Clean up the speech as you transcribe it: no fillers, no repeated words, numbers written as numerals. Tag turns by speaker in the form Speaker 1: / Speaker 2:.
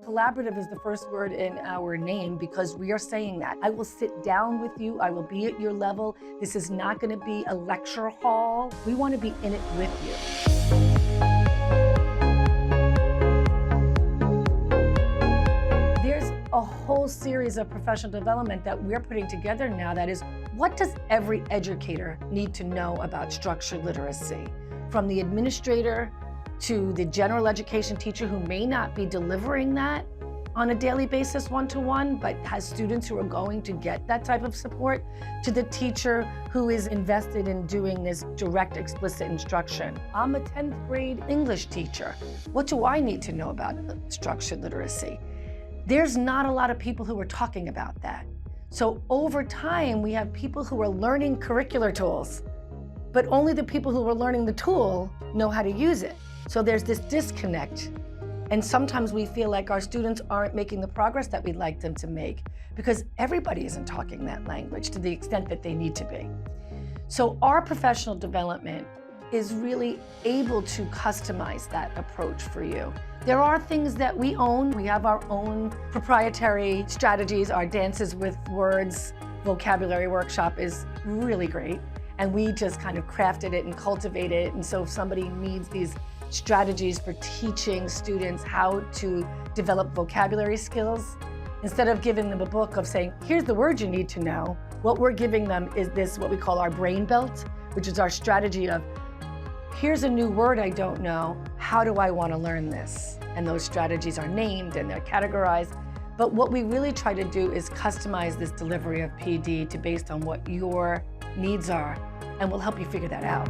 Speaker 1: Collaborative is the first word in our name because we are saying that. I will sit down with you. I will be at your level. This is not going to be a lecture hall. We want to be in it with you. There's a whole series of professional development that we're putting together now that is, what does every educator need to know about structured literacy? From the administrator to the general education teacher who may not be delivering that on a daily basis one-to-one, but has students who are going to get that type of support, to the teacher who is invested in doing this direct, explicit instruction. I'm a 10th grade English teacher. What do I need to know about structured literacy? There's not a lot of people who are talking about that. So over time, we have people who are learning curricular tools, but only the people who are learning the tool know how to use it. So there's this disconnect. And sometimes we feel like our students aren't making the progress that we'd like them to make because everybody isn't talking that language to the extent that they need to be. So our professional development is really able to customize that approach for you. There are things that we own. We have our own proprietary strategies. Our Dances with Words vocabulary workshop is really great. And we just kind of crafted it and cultivated it. And so if somebody needs these strategies for teaching students how to develop vocabulary skills, instead of giving them a book of saying, here's the word you need to know, what we're giving them is this, what we call our brain belt, which is our strategy of, here's a new word I don't know, how do I want to learn this? And those strategies are named and they're categorized. But what we really try to do is customize this delivery of PD to based on what your needs are, and we'll help you figure that out.